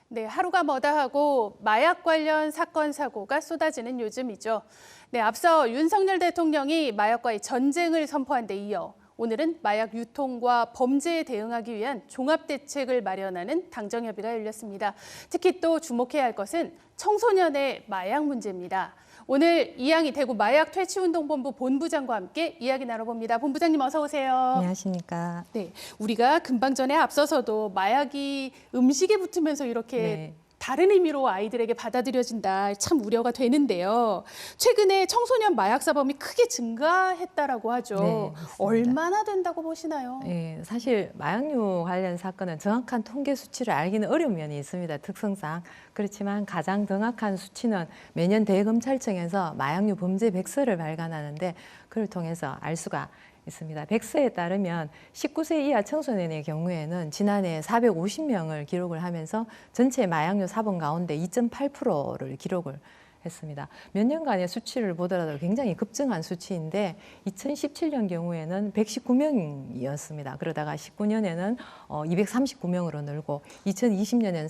네, 하루가 뭐다 하고 마약 관련 사건, 사고가 쏟아지는 요즘이죠. 네, 앞서 윤석열 대통령이 마약과의 전쟁을 선포한 데 이어 오늘은 마약 유통과 범죄에 대응하기 위한 종합대책을 마련하는 당정협의가 열렸습니다. 특히 또 주목해야 할 것은 청소년의 마약 문제입니다. 오늘 이양희 대구 마약퇴치운동본부 본부장과 함께 이야기 나눠봅니다. 본부장님 어서 오세요. 안녕하십니까. 네, 우리가 금방 전에 앞서서도 마약이 음식에 붙으면서 이렇게 다른 의미로 아이들에게 받아들여진다 참 우려가 되는데요. 최근에 청소년 마약 사범이 크게 증가했다라고 하죠. 네, 얼마나 된다고 보시나요? 네, 사실 마약류 관련 사건은 정확한 통계 수치를 알기는 어려운 면이 있습니다. 특성상. 그렇지만 가장 정확한 수치는 매년 대검찰청에서 마약류 범죄 백서를 발간하는데 그를 통해서 알 수가 있습니다. 백서에 따르면 19세 이하 청소년의 경우에는 지난해 450명을 기록을 하면서 전체 마약류 사범 가운데 2.8%를 기록을 했습니다. 몇 년간의 수치를 보더라도 굉장히 급증한 수치인데 2017년 경우에는 119명이었습니다. 그러다가 19년에는 239명으로 늘고 2020년에는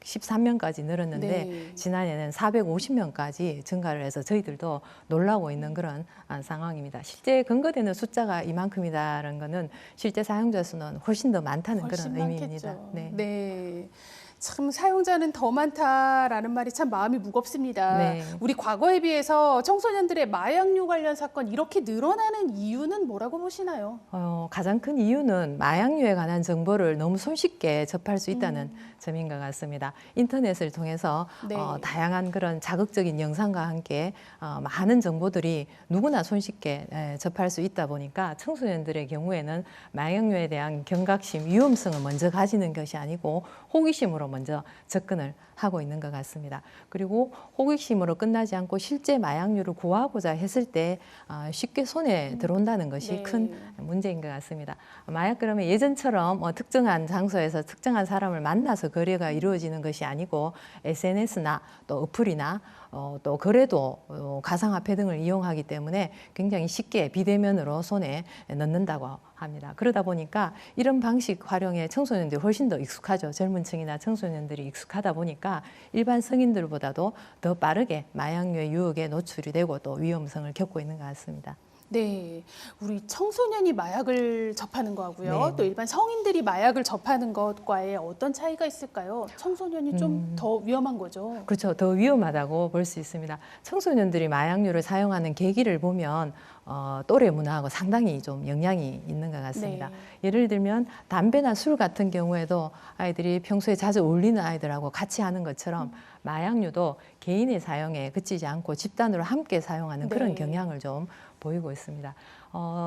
313명까지 늘었는데 네. 지난해는 450명까지 증가를 해서 저희들도 놀라고 있는 그런 상황입니다. 실제 근거되는 숫자가 이만큼이다라는 것은 실제 사용자 수는 훨씬 더 많다는 훨씬 그런 의미입니다. 많겠죠. 네. 네. 참 사용자는 더 많다라는 말이 참 마음이 무겁습니다. 네. 우리 과거에 비해서 청소년들의 마약류 관련 사건 이렇게 늘어나는 이유는 뭐라고 보시나요? 가장 큰 이유는 마약류에 관한 정보를 너무 손쉽게 접할 수 있다는 점인 것 같습니다. 인터넷을 통해서 네. 다양한 그런 자극적인 영상과 함께 많은 정보들이 누구나 손쉽게 접할 수 있다 보니까 청소년들의 경우에는 마약류에 대한 경각심, 위험성을 먼저 가지는 것이 아니고 호기심으로 먼저 접근을 하고 있는 것 같습니다. 그리고 호기심으로 끝나지 않고 실제 마약류를 구하고자 했을 때 쉽게 손에 들어온다는 것이 네. 큰 문제인 것 같습니다. 마약 그러면 예전처럼 특정한 장소에서 특정한 사람을 만나서 거래가 이루어지는 것이 아니고 SNS나 또 어플이나 또 거래도 가상화폐 등을 이용하기 때문에 굉장히 쉽게 비대면으로 손에 넣는다고 합니다. 그러다 보니까 이런 방식 활용에 청소년들이 훨씬 더 익숙하죠. 젊은 층이나 청소년들이 익숙하다 보니까 일반 성인들보다도 더 빠르게 마약류의 유혹에 노출이 되고 또 위험성을 겪고 있는 것 같습니다. 네, 우리 청소년이 마약을 접하는 거하고요. 네. 또 일반 성인들이 마약을 접하는 것과의 어떤 차이가 있을까요? 청소년이 좀 더 위험한 거죠. 그렇죠. 더 위험하다고 볼 수 있습니다. 청소년들이 마약류를 사용하는 계기를 보면 또래 문화하고 상당히 좀 영향이 있는 것 같습니다. 네. 예를 들면 담배나 술 같은 경우에도 아이들이 평소에 자주 어울리는 아이들하고 같이 하는 것처럼 마약류도 개인의 사용에 그치지 않고 집단으로 함께 사용하는 그런 네. 경향을 좀 보이고 있습니다.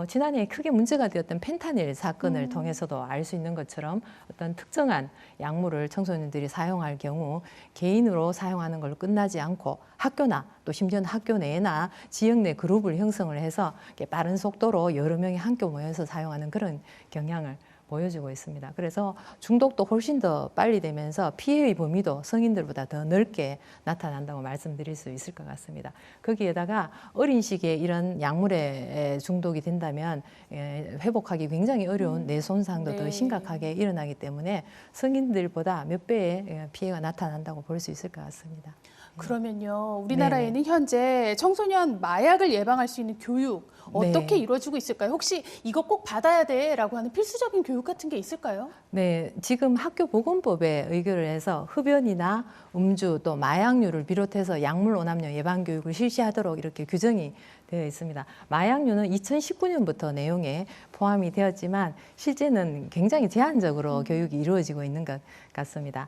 지난해 크게 문제가 되었던 펜타닐 사건을 통해서도 알 수 있는 것처럼 어떤 특정한 약물을 청소년들이 사용할 경우 개인으로 사용하는 걸로 끝나지 않고 학교나 또 심지어는 학교 내나 지역 내 그룹을 형성을 해서 빠른 속도로 여러 명이 함께 모여서 사용하는 그런 경향을 보여주고 있습니다. 그래서 중독도 훨씬 더 빨리 되면서 피해의 범위도 성인들보다 더 넓게 나타난다고 말씀드릴 수 있을 것 같습니다. 거기에다가 어린 시기에 이런 약물에 중독이 된다면 회복하기 굉장히 어려운 뇌 손상도 네. 더 심각하게 일어나기 때문에 성인들보다 몇 배의 피해가 나타난다고 볼 수 있을 것 같습니다. 그러면요, 우리나라에는 현재 청소년 마약을 예방할 수 있는 교육 어떻게 네. 이루어지고 있을까요? 혹시 이거 꼭 받아야 돼라고 하는 필수적인 교육 같은 게 있을까요? 네, 지금 학교보건법에 의결을 해서 흡연이나 음주 또 마약류를 비롯해서 약물 오남용 예방 교육을 실시하도록 이렇게 규정이 되어 있습니다. 마약류는 2019년부터 내용에 포함이 되었지만 실제는 굉장히 제한적으로 교육이 이루어지고 있는 것 같습니다.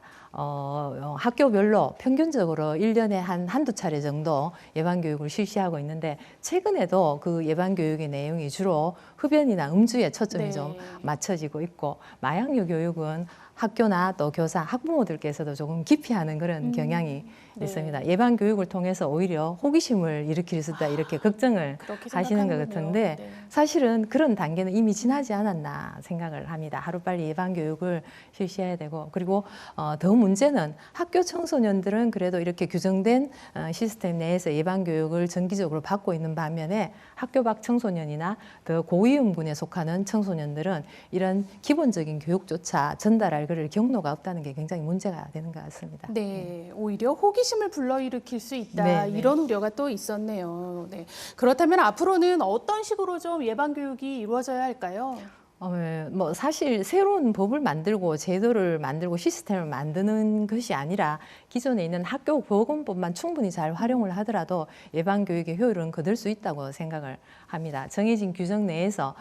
학교별로 평균적으로 1년에 한두 차례 정도 예방 교육을 실시하고 있는데 최근에도 그 예방 교육의 내용이 주로 흡연이나 음주에 초점이 네. 좀 맞춰지고 있고 마약류 교육은 학교나 또 교사, 학부모들께서도 조금 기피하는 그런 경향이 네. 있습니다. 예방 교육을 통해서 오히려 호기심을 일으킬 수 있다 이렇게 걱정을 그렇게 하시는 것 생각하는군요. 같은데 네. 사실은 그런 단계는 이미 지나지 않았나 생각을 합니다. 하루빨리 예방 교육을 실시해야 되고 그리고 더 문제는 학교 청소년들은 그래도 이렇게 규정된 시스템 내에서 예방 교육을 정기적으로 받고 있는 반면에 학교 밖 청소년이나 더 고위험군에 속하는 청소년들은 이런 기본적인 교육조차 전달할 그럴 경로가 없다는 게 굉장히 문제가 되는 것 같습니다. 네, 오히려 호기심을 불러일으킬 수 있다. 네, 네. 이런 우려가 또 있었네요. 네. 그렇다면 앞으로는 어떤 식으로 좀 예방 교육이 이루어져야 할까요? 뭐 사실 새로운 법을 만들고 제도를 만들고 시스템을 만드는 것이 아니라 기존에 있는 학교 보건법만 충분히 잘 활용을 하더라도 예방 교육의 효율은 거둘 수 있다고 생각을 합니다. 정해진 규정 내에서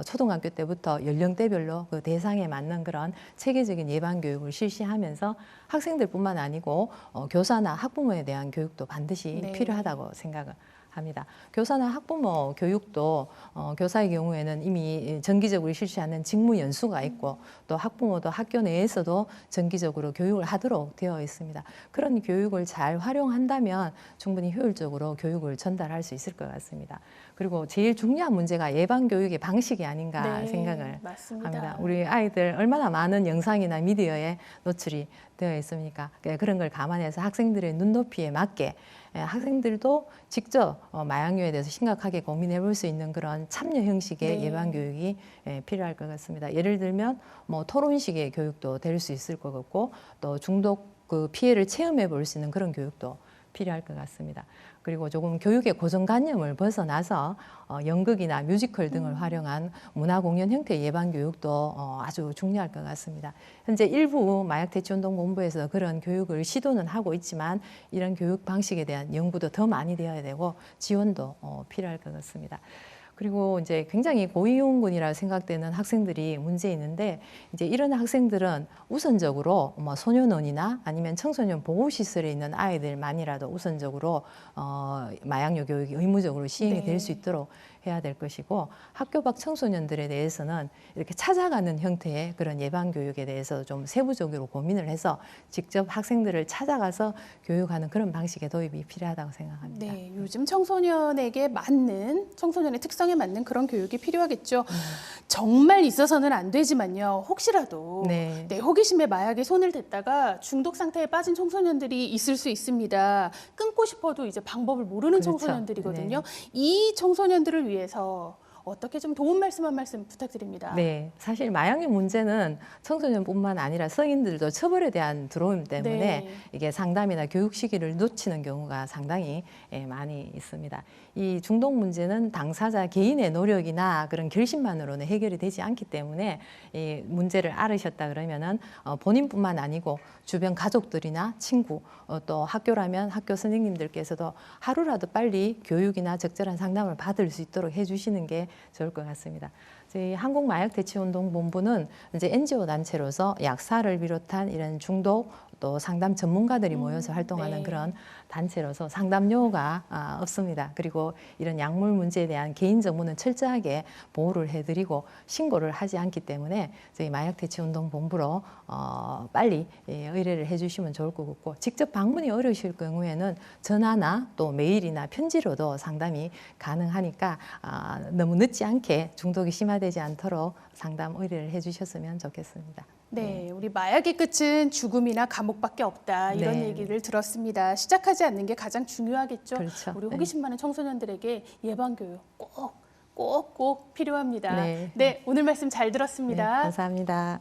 초등학교 때부터 연령대별로 그 대상에 맞는 그런 체계적인 예방 교육을 실시하면서 학생들뿐만 아니고 교사나 학부모에 대한 교육도 반드시 네. 필요하다고 생각을 합니다. 교사나 학부모 교육도 교사의 경우에는 이미 정기적으로 실시하는 직무 연수가 있고 또 학부모도 학교 내에서도 정기적으로 교육을 하도록 되어 있습니다. 그런 교육을 잘 활용한다면 충분히 효율적으로 교육을 전달할 수 있을 것 같습니다. 그리고 제일 중요한 문제가 예방 교육의 방식이 아닌가 네, 생각을 맞습니다. 합니다. 우리 아이들 얼마나 많은 영상이나 미디어에 노출이 되어 있습니까? 그런 걸 감안해서 학생들의 눈높이에 맞게 학생들도 직접 마약류에 대해서 심각하게 고민해 볼 수 있는 그런 참여 형식의 네. 예방 교육이 필요할 것 같습니다. 예를 들면 뭐 토론식의 교육도 될 수 있을 것 같고 또 중독 그 피해를 체험해 볼 수 있는 그런 교육도 필요할 것 같습니다. 그리고 조금 교육의 고정관념을 벗어나서 연극이나 뮤지컬 등을 활용한 문화공연 형태의 예방교육도 아주 중요할 것 같습니다. 현재 일부 마약대체운동본부에서 그런 교육을 시도는 하고 있지만 이런 교육 방식에 대한 연구도 더 많이 되어야 되고 지원도 필요할 것 같습니다. 그리고 이제 굉장히 고위험군이라 생각되는 학생들이 문제 있는데 이제 이런 학생들은 우선적으로 뭐 소년원이나 아니면 청소년 보호시설에 있는 아이들만이라도 우선적으로 마약류 교육이 의무적으로 시행이 될 수 있도록 해야 될 것이고 학교 밖 청소년들에 대해서는 이렇게 찾아가는 형태의 그런 예방 교육에 대해서 좀 세부적으로 고민을 해서 직접 학생들을 찾아가서 교육하는 그런 방식의 도입이 필요하다고 생각합니다. 네, 요즘 청소년에게 맞는 청소년의 특성에 맞는 그런 교육이 필요하겠죠. 정말 있어서는 안 되지만요. 혹시라도 네. 내 호기심에 마약에 손을 댔다가 중독 상태에 빠진 청소년들이 있을 수 있습니다. 끊고 싶어도 이제 방법을 모르는 그렇죠. 청소년들이거든요. 이 청소년들을 위해서 어떻게 좀 도움 말씀 한 말씀 부탁드립니다. 네, 사실 마약류 문제는 청소년뿐만 아니라 성인들도 처벌에 대한 두려움 때문에 네. 이게 상담이나 교육 시기를 놓치는 경우가 상당히 많이 있습니다. 이 중독 문제는 당사자 개인의 노력이나 그런 결심만으로는 해결이 되지 않기 때문에 이 문제를 앓으셨다 그러면은 본인뿐만 아니고 주변 가족들이나 친구 또 학교라면 학교 선생님들께서도 하루라도 빨리 교육이나 적절한 상담을 받을 수 있도록 해주시는 게 좋을 것 같습니다. 저희 한국마약대체운동본부는 이제 NGO 단체로서 약사를 비롯한 이런 중독 또 상담 전문가들이 모여서 활동하는 네. 그런 단체로서 상담료가 없습니다. 그리고 이런 약물 문제에 대한 개인 정보는 철저하게 보호를 해드리고 신고를 하지 않기 때문에 저희 마약대체운동본부로 빨리 의뢰를 해주시면 좋을 것 같고 직접 방문이 어려우실 경우에는 전화나 또 메일이나 편지로도 상담이 가능하니까 너무 늦지 않게 중독이 심화되지 않도록 상담 의뢰를 해주셨으면 좋겠습니다. 네, 우리 마약의 끝은 죽음이나 감옥밖에 없다 이런 네. 얘기를 들었습니다. 시작하지 않는 게 가장 중요하겠죠. 그렇죠. 우리 네. 호기심 많은 청소년들에게 예방 교육 꼭 필요합니다. 네. 네, 오늘 말씀 잘 네, 들었습니다. 감사합니다.